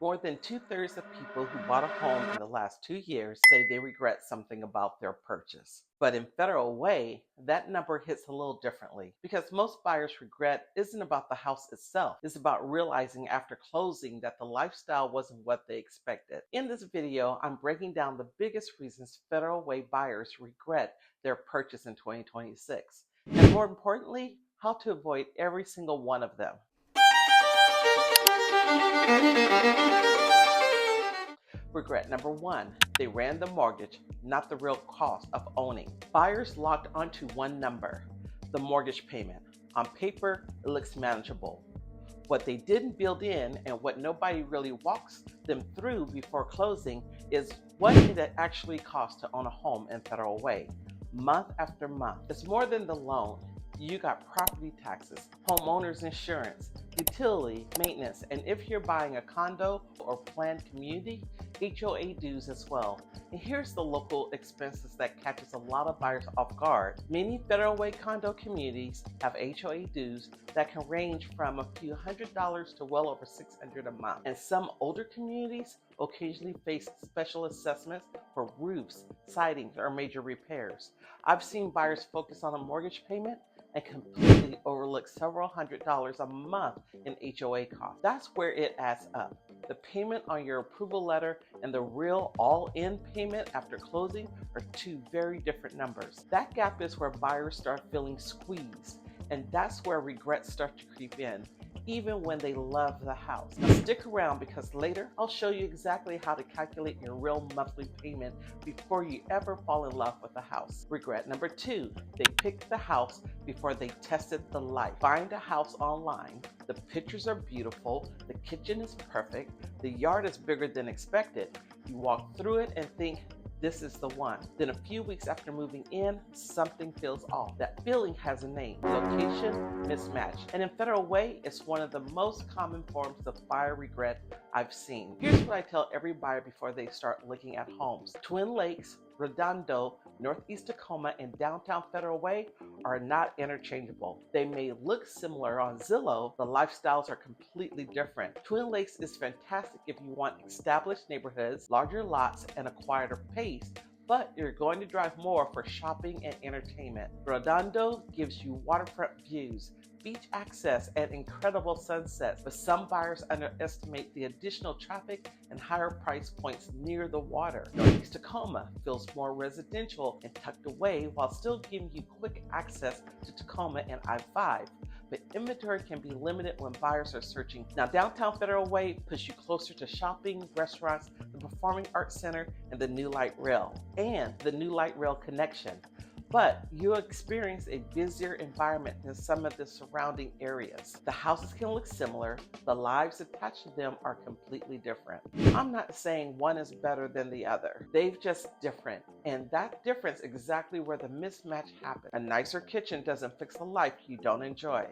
More than two-thirds of people who bought a home in the last 2 years say they regret something about their purchase. But in Federal Way, that number hits a little differently because most buyers' regret isn't about the house itself. It's about realizing after closing that the lifestyle wasn't what they expected. In this video, I'm breaking down the biggest reasons Federal Way buyers regret their purchase in 2026. And more importantly, how to avoid every single one of them. Regret number one, they ran the mortgage, not the real cost of owning. Buyers locked onto one number, the mortgage payment. On paper, it looks manageable. What they didn't build in and what nobody really walks them through before closing is what it actually costs to own a home in Federal Way, month after month. It's more than the loan. You got property taxes, homeowners insurance, utility, maintenance, and if you're buying a condo or planned community, HOA dues as well. And here's the local expenses that catches a lot of buyers off guard. Many Federal Way condo communities have HOA dues that can range from a few $100s to well over $600 a month. And some older communities occasionally face special assessments for roofs, sidings, or major repairs. I've seen buyers focus on a mortgage payment and completely overlook several $100s a month in HOA costs. That's where it adds up. The payment on your approval letter and the real all-in payment after closing are two very different numbers. That gap is where buyers start feeling squeezed, and that's where regrets start to creep in, even when they love the house. Now stick around because later I'll show you exactly how to calculate your real monthly payment before you ever fall in love with the house. Regret number two, they picked the house before they tested the life. Find a house online, the pictures are beautiful, the kitchen is perfect, the yard is bigger than expected. You walk through it and think, this is the one. Then a few weeks after moving in, something feels off. That feeling has a name, location mismatch. And in Federal Way, it's one of the most common forms of buyer regret I've seen. Here's what I tell every buyer before they start looking at homes. Twin Lakes, Redondo, Northeast Tacoma, and downtown Federal Way are not interchangeable. They may look similar on Zillow, the lifestyles are completely different. Twin Lakes is fantastic if you want established neighborhoods, larger lots, and a quieter pace, but you're going to drive more for shopping and entertainment. Redondo gives you waterfront views, beach access, and incredible sunsets, but some buyers underestimate the additional traffic and higher price points near the water. Northeast Tacoma feels more residential and tucked away while still giving you quick access to Tacoma and I-5. But inventory can be limited when buyers are searching. Now, downtown Federal Way puts you closer to shopping, restaurants, the Performing Arts Center, and the New Light Rail, and the New Light Rail connection. But you'll experience a busier environment than some of the surrounding areas. The houses can look similar, the lives attached to them are completely different. I'm not saying one is better than the other. They're just different. And that difference is exactly where the mismatch happens. A nicer kitchen doesn't fix a life you don't enjoy.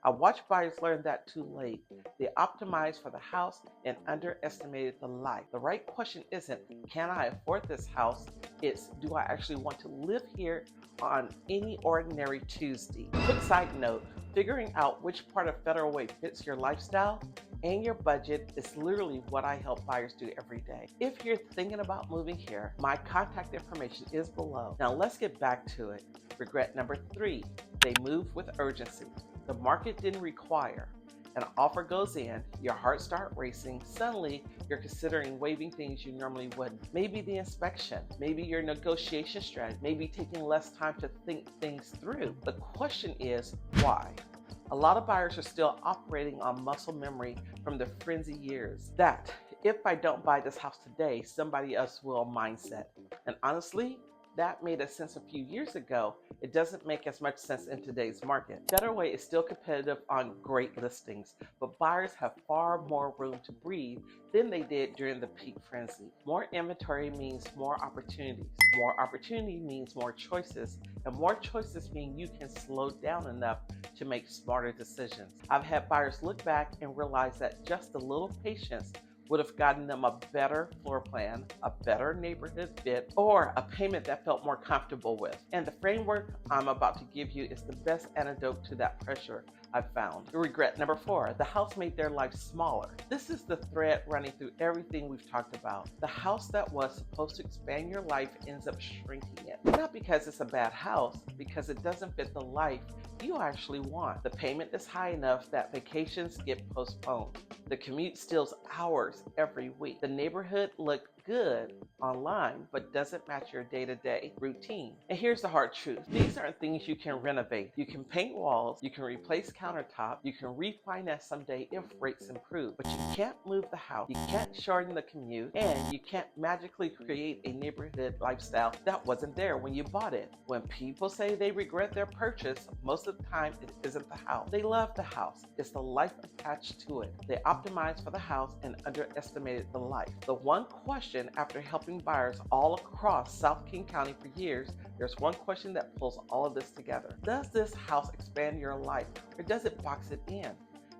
I watched buyers learn that too late. They optimized for the house and underestimated the life. The right question isn't, can I afford this house? It's, do I actually want to live here on any ordinary Tuesday? Quick side note, figuring out which part of Federal Way fits your lifestyle and your budget is literally what I help buyers do every day. If you're thinking about moving here, my contact information is below. Now let's get back to it. Regret number three, they moved with urgency. The market didn't require. An offer goes in, your heart starts racing, suddenly you're considering waiving things you normally wouldn't. Maybe the inspection, maybe your negotiation strategy, maybe taking less time to think things through. The question is, why? A lot of buyers are still operating on muscle memory from the frenzy years. That, if I don't buy this house today, somebody else will mindset. And honestly, that made sense a few years ago. It doesn't make as much sense in today's market. Federal Way is still competitive on great listings, but buyers have far more room to breathe than they did during the peak frenzy. More inventory means more opportunities. More opportunity means more choices, and more choices mean you can slow down enough to make smarter decisions. I've had buyers look back and realize that just a little patience would have gotten them a better floor plan, a better neighborhood fit, or a payment that felt more comfortable with. And the framework I'm about to give you is the best antidote to that pressure. I've found. Regret number 4, the house made their life smaller. This is the thread running through everything we've talked about. The house that was supposed to expand your life ends up shrinking it. Not because it's a bad house, because it doesn't fit the life you actually want. The payment is high enough that vacations get postponed. The commute steals hours every week. The neighborhood looked good online, but doesn't match your day-to-day routine. And here's the hard truth. These aren't things you can renovate. You can paint walls, you can replace countertop, you can refinance someday if rates improve, but you can't move the house, you can't shorten the commute, and you can't magically create a neighborhood lifestyle that wasn't there when you bought it. When people say they regret their purchase, most of the time it isn't the house. They love the house. It's the life attached to it. They optimized for the house and underestimated the life. The one question after helping buyers all across South King County for years, there's one question that pulls all of this together. Does this house expand your life, or does it box it in?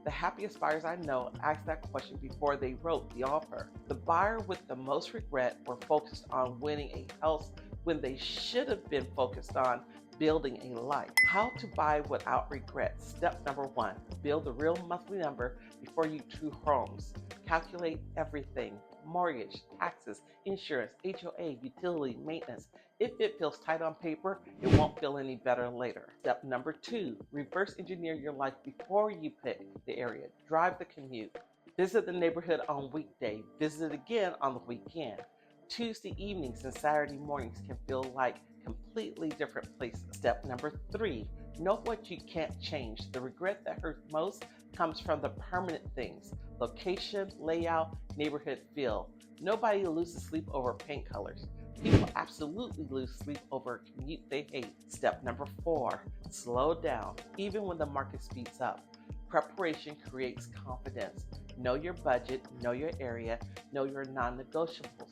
The happiest buyers I know asked that question before they wrote the offer. The buyer with the most regret were focused on winning a house when they should have been focused on building a life. How to buy without regret. Step number 1, build the real monthly number before you choose homes. Calculate everything: mortgage, taxes, insurance, HOA, utility, maintenance. If it feels tight on paper, it won't feel any better later. Step number 2, reverse engineer your life before you pick the area. Drive the commute. Visit the neighborhood on weekday. Visit it again on the weekend. Tuesday evenings and Saturday mornings can feel like completely different places. Step number 3, know what you can't change. The regret that hurts most comes from the permanent things: location, layout, neighborhood feel. Nobody loses sleep over paint colors. People absolutely lose sleep over a commute they hate. Step number 4, slow down, even when the market speeds up. Preparation creates confidence. Know your budget, know your area, know your non-negotiables.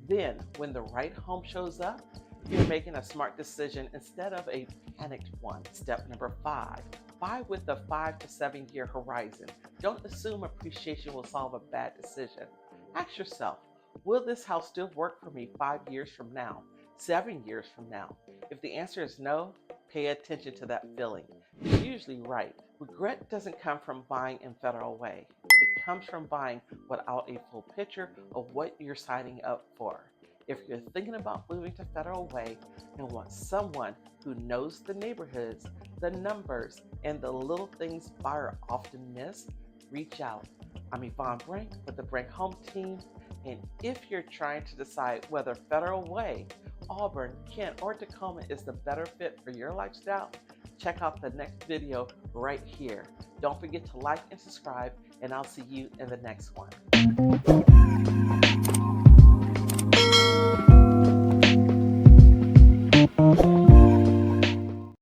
Then, when the right home shows up, you're making a smart decision instead of a panicked one. Step number 5, buy with a 5 to 7 year horizon. Don't assume appreciation will solve a bad decision. Ask yourself, will this house still work for me 5 years from now, 7 years from now? If the answer is no, pay attention to that feeling. It's usually right. Regret doesn't come from buying in Federal Way. It comes from buying without a full picture of what you're signing up for. If you're thinking about moving to Federal Way and want someone who knows the neighborhoods, the numbers, and the little things buyers often miss, reach out. I'm Yvonne Brink with the Brink Home Team, and if you're trying to decide whether Federal Way, Auburn, Kent, or Tacoma is the better fit for your lifestyle, check out the next video right here. Don't forget to like and subscribe, and I'll see you in the next one.